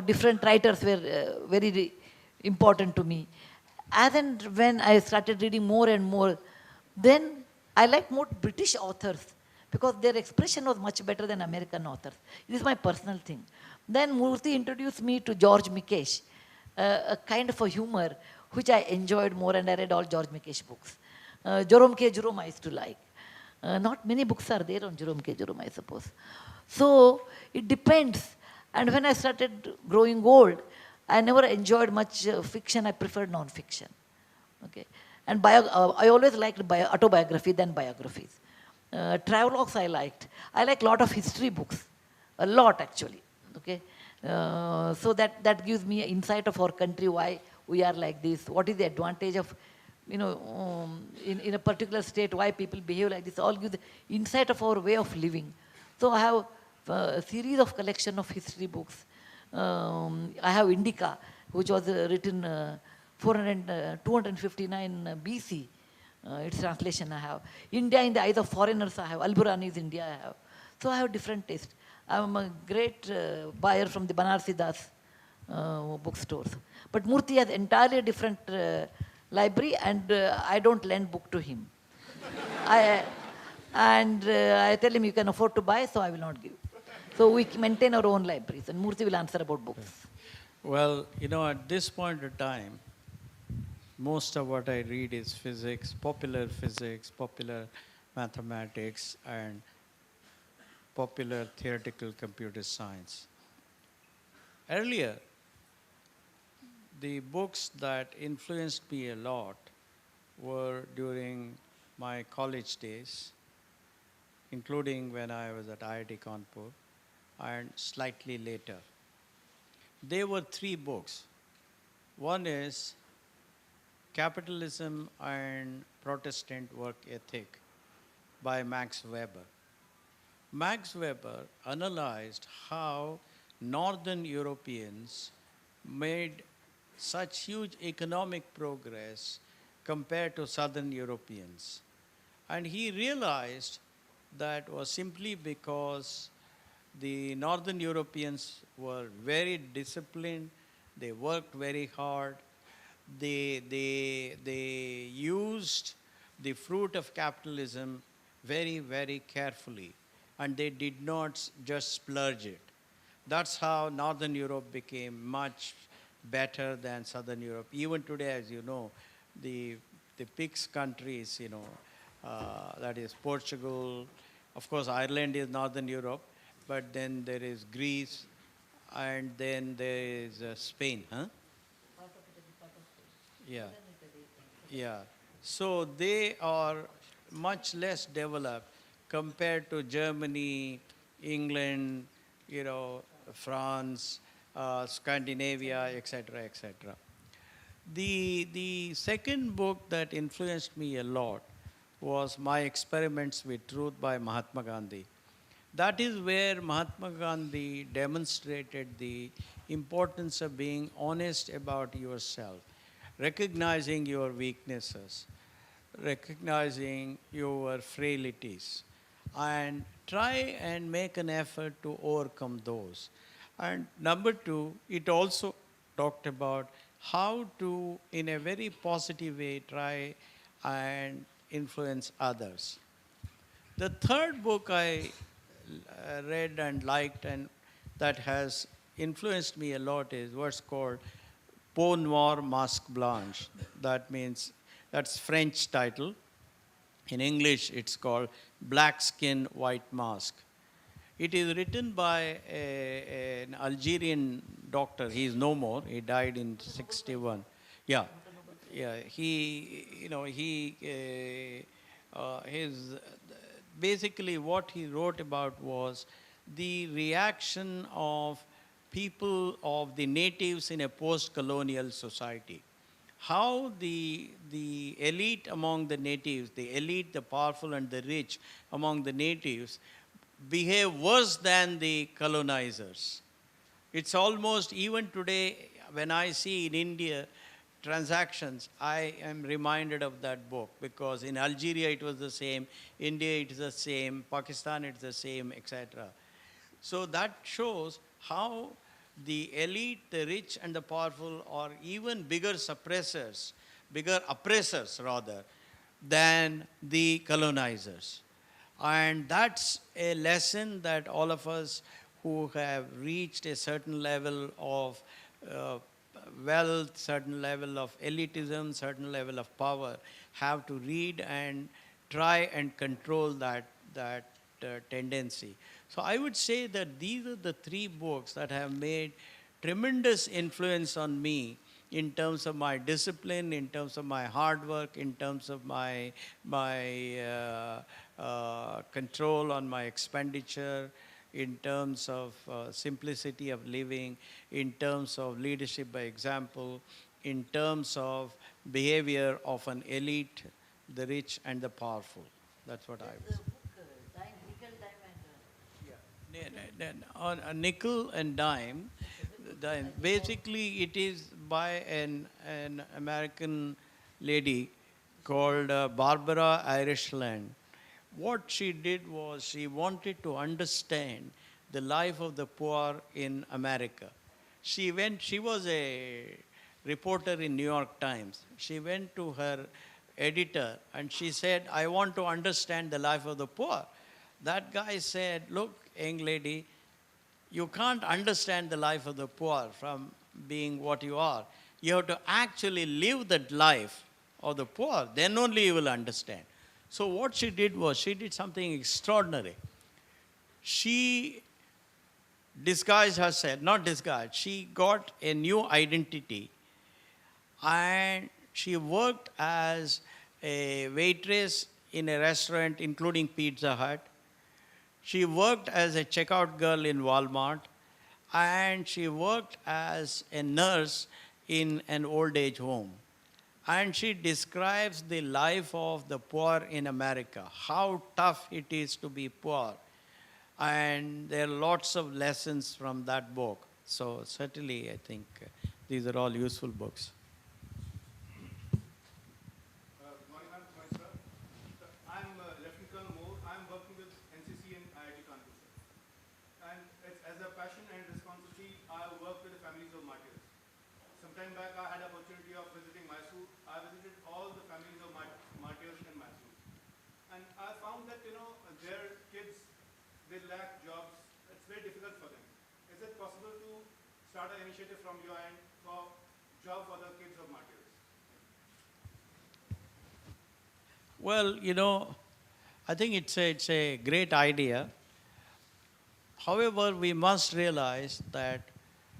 different writers were very important to me. As and when I started reading more and more, then I like more British authors because their expression was much better than American authors. It is my personal thing. Then Murthy introduced me to George Mikesh, a kind of a humor which I enjoyed more, and I read all George Mikesh books. Jerome K. Jerome I used to like. Not many books are there on Jerome K. Jerome, I suppose. So it depends. And when I started growing old, I never enjoyed much fiction. I preferred non-fiction. Okay, and I always liked autobiography than biographies. Travelogues I liked. I like a lot of history books, a lot actually. Okay, so that gives me an insight of our country, why we are like this. What is the advantage of in a particular state, why people behave like this? All gives the insight of our way of living. So I have a series of collection of history books. I have Indica, which was written 259 BC. Its translation I have. India in the Eyes of Foreigners I have. Alburani's India I have. So I have different taste. I'm a great buyer from the Banarsi Das bookstores. But Murthy has entirely different library, and I don't lend book to him. I tell him you can afford to buy, so I will not give. So we maintain our own libraries, and Murthy will answer about books. Well, at this point of time, most of what I read is physics, popular mathematics, and popular theoretical computer science. Earlier, the books that influenced me a lot were during my college days, including when I was at IIT Kanpur, and slightly later. There were 3 books. One is Capitalism and Protestant Work Ethic by Max Weber. Max Weber analyzed how Northern Europeans made such huge economic progress compared to Southern Europeans. And he realized that was simply because the Northern Europeans were very disciplined, they worked very hard, they used the fruit of capitalism very, very carefully, and they did not just splurge it. That's how Northern Europe became much better than Southern Europe. Even today, as you know, the PIGS countries, that is Portugal, of course Ireland is Northern Europe, but then there is Greece, and then there is Spain, huh? Yeah. Yeah. So they are much less developed compared to Germany, England, France, Scandinavia, etc., etc. The second book that influenced me a lot was My Experiments with Truth by Mahatma Gandhi. That is where Mahatma Gandhi demonstrated the importance of being honest about yourself, recognizing your weaknesses, recognizing your frailties, and try and make an effort to overcome those. And number two, it also talked about how to, in a very positive way, try and influence others. The third book I read and liked and that has influenced me a lot is what's called Peau Noir Masque Blanche. That means, that's French title. In English, it's called Black Skin, White Mask. It is written by an Algerian doctor. He is no more. He died in 61. Yeah, yeah. He, his basically what he wrote about was the reaction of people of the natives in a post-colonial society. How the elite among the natives, the elite, the powerful and the rich among the natives behave worse than the colonizers. It's almost, even today, when I see in India transactions, I am reminded of that book, because in Algeria it was the same, India it is the same, Pakistan it's the same, etc. So that shows how the elite, the rich and the powerful are even bigger suppressors, bigger oppressors rather, than the colonizers. And that's a lesson that all of us who have reached a certain level of wealth, certain level of elitism, certain level of power, have to read and try and control that tendency. So I would say that these are the three books that have made tremendous influence on me in terms of my discipline, in terms of my hard work, in terms of my control on my expenditure, in terms of simplicity of living, in terms of leadership by example, in terms of behavior of an elite, the rich and the powerful. That's what I would say. On a nickel and dime, basically it is by an American lady called Barbara Irishland. What she did was she wanted to understand the life of the poor in America. She was a reporter in New York Times. She went to her editor and she said, I want to understand the life of the poor. That guy said, look, young lady, you can't understand the life of the poor from being what you are. You have to actually live that life of the poor, then only you will understand. So what she did was, she did something extraordinary. She disguised herself, not disguised, she got a new identity and she worked as a waitress in a restaurant including Pizza Hut. She worked as a checkout girl in Walmart, and she worked as a nurse in an old age home. And she describes the life of the poor in America, how tough it is to be poor. And there are lots of lessons from that book. So certainly I think these are all useful books. Sometime back, I had opportunity of visiting Mysore. I visited all the families of martyrs in Mysore. And I found that, their kids, they lack jobs. It's very difficult for them. Is it possible to start an initiative from your end for job for the kids of martyrs? Well, I think it's a great idea. However, we must realize that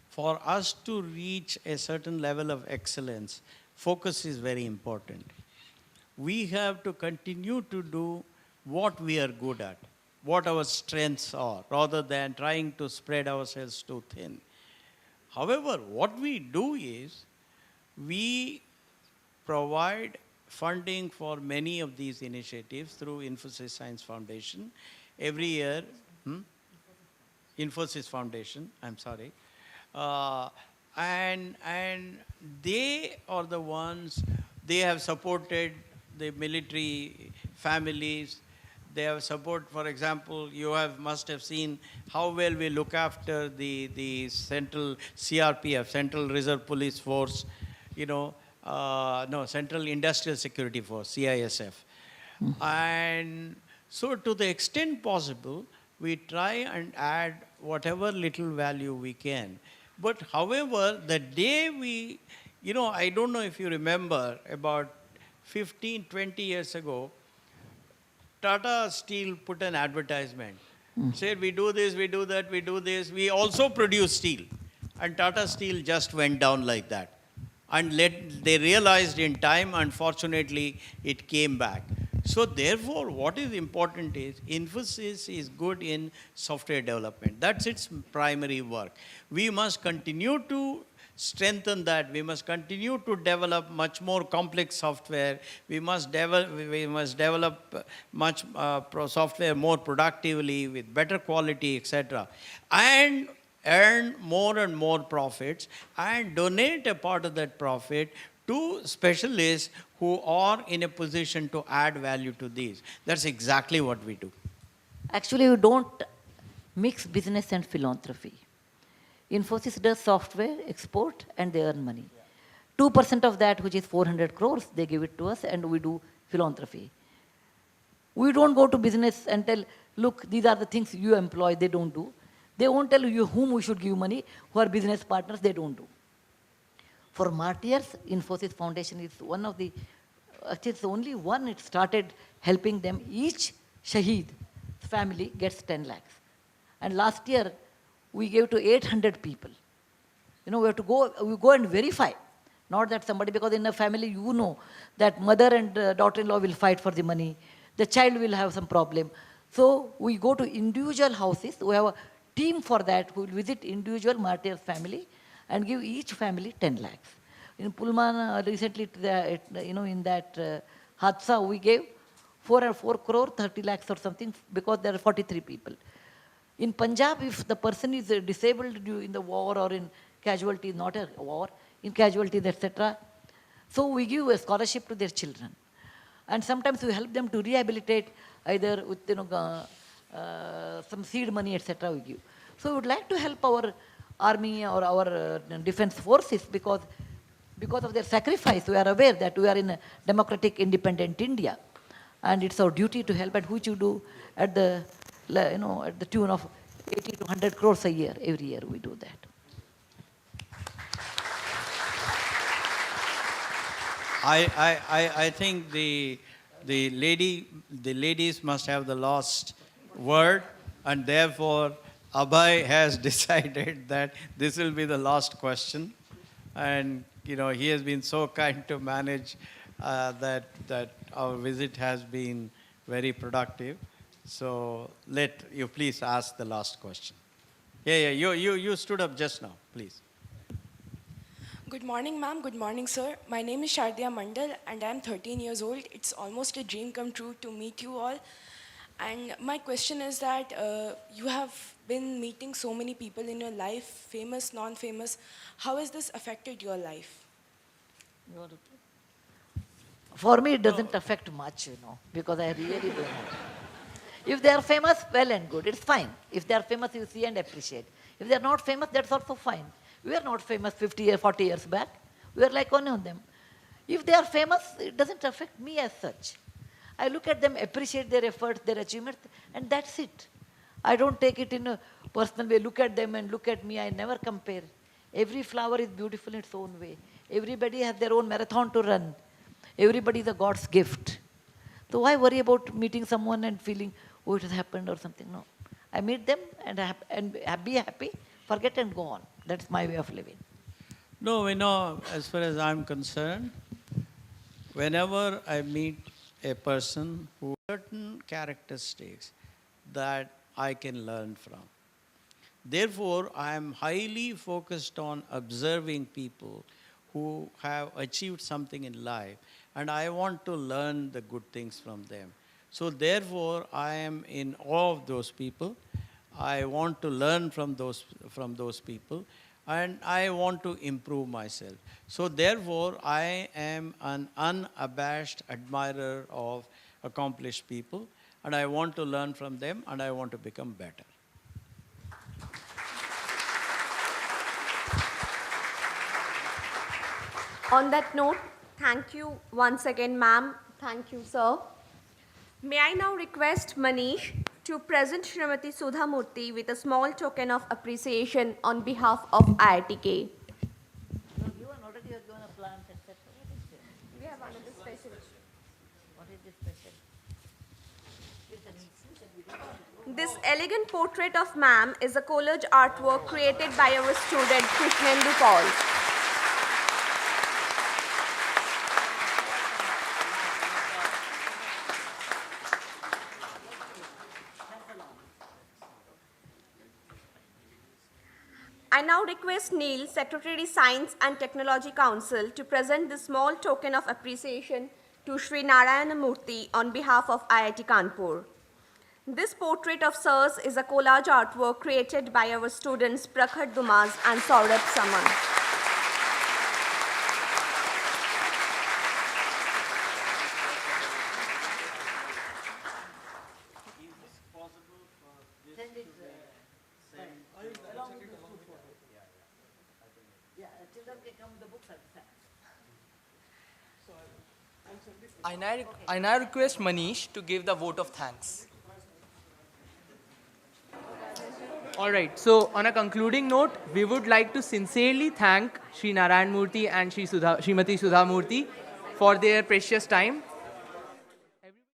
for us to reach a certain level of excellence, focus is very important. We have to continue to do what we are good at, what our strengths are, rather than trying to spread ourselves too thin. However, what we do is, we provide funding for many of these initiatives through Infosys Science Foundation. Every year, Infosys Foundation, I'm sorry. And they are the ones, they have supported the military families, They have support, for example, must have seen how well we look after the Central CRPF, Central Reserve Police Force, Central Industrial Security Force, CISF. And so to the extent possible, we try and add whatever little value we can. But however, the day I don't know if you remember, about 15, 20 years ago, Tata Steel put an advertisement. Said, we do this, we do that, we do this. We also produce steel. And Tata Steel just went down like that. And they realized in time, unfortunately, it came back. So therefore, what is important is, Infosys is good in software development. That's its primary work. We must continue to strengthen that. We must continue to develop much more complex software. We must develop much software more productively with better quality, etc. And earn more and more profits and donate a part of that profit to specialists who are in a position to add value to these. That's exactly what we do. Actually, we don't mix business and philanthropy. Infosys does software, export, and they earn money. 2% of that, which is 400 crores, they give it to us, and we do philanthropy. We don't go to business and tell, look, these are the things you employ, they don't do. They won't tell you whom we should give money, who are business partners, they don't do. For martyrs, Infosys Foundation is one of the, actually it's the only one it started helping them. Each Shaheed family gets 10 lakhs. And last year, we gave to 800 people. We have to we go and verify. Not that somebody, because in a family, that mother and daughter-in-law will fight for the money. The child will have some problem. So we go to individual houses. We have a team for that who will visit individual martyrs' family and give each family 10 lakhs. In Pullman, recently, in that Hadsa, we gave 4 crore, 30 lakhs or something, because there are 43 people. In Punjab, if the person is disabled in the war or in casualty, not a war, in casualties, etc., so we give a scholarship to their children. And sometimes we help them to rehabilitate, either with some seed money, etc. we give. So we would like to help our army or our defense forces because of their sacrifice. We are aware that we are in a democratic, independent India. And it's our duty to help, and which you do at the at the tune of 80 to 100 crores a year. Every year we do that. I think the ladies must have the last word, and therefore Abhay has decided that this will be the last question. And he has been so kind to manage that our visit has been very productive. So let you please ask the last question. Yeah, you stood up just now, please. Good morning, ma'am. Good morning, sir. My name is Shardia Mandal, and I'm 13 years old. It's almost a dream come true to meet you all. And my question is that you have been meeting so many people in your life, famous, non-famous. How has this affected your life? For me, it doesn't affect much, because I really don't know. If they are famous, well and good, it's fine. If they are famous, you see and appreciate. If they are not famous, that's also fine. We are not famous 50 or 40 years back. We are like one of them. If they are famous, it doesn't affect me as such. I look at them, appreciate their efforts, their achievements, and that's it. I don't take it in a personal way, look at them and look at me. I never compare. Every flower is beautiful in its own way. Everybody has their own marathon to run. Everybody is a God's gift. So why worry about meeting someone and feeling, oh, it has happened or something? No. I meet them and be happy, forget and go on. That's my way of living. No, as far as I'm concerned, whenever I meet a person who has certain characteristics that I can learn from. Therefore, I am highly focused on observing people who have achieved something in life, and I want to learn the good things from them. So therefore, I am in awe of those people. I want to learn from those people, and I want to improve myself. So therefore, I am an unabashed admirer of accomplished people. and I want to learn from them, and I want to become better. On that note, thank you once again, ma'am. Thank you, sir. May I now request Manish to present Srimati Sudha Murty with a small token of appreciation on behalf of IIT K. You have given already, you have given a plant, etc. We have another special. What is this special? This elegant portrait of ma'am is a collage artwork created by our student Krishnendu Paul. I now request Neil, Secretary Science and Technology Council, to present this small token of appreciation to Sri Narayana Murthy on behalf of IIT Kanpur. This portrait of sirs is a collage artwork created by our students Prakhar Dumas and Saurabh Saman. Children can come with the books at the I now request Manish to give the vote of thanks. All right, so on a concluding note, we would like to sincerely thank Sri Narayana Murthy and Srimati Sudha Murty for their precious time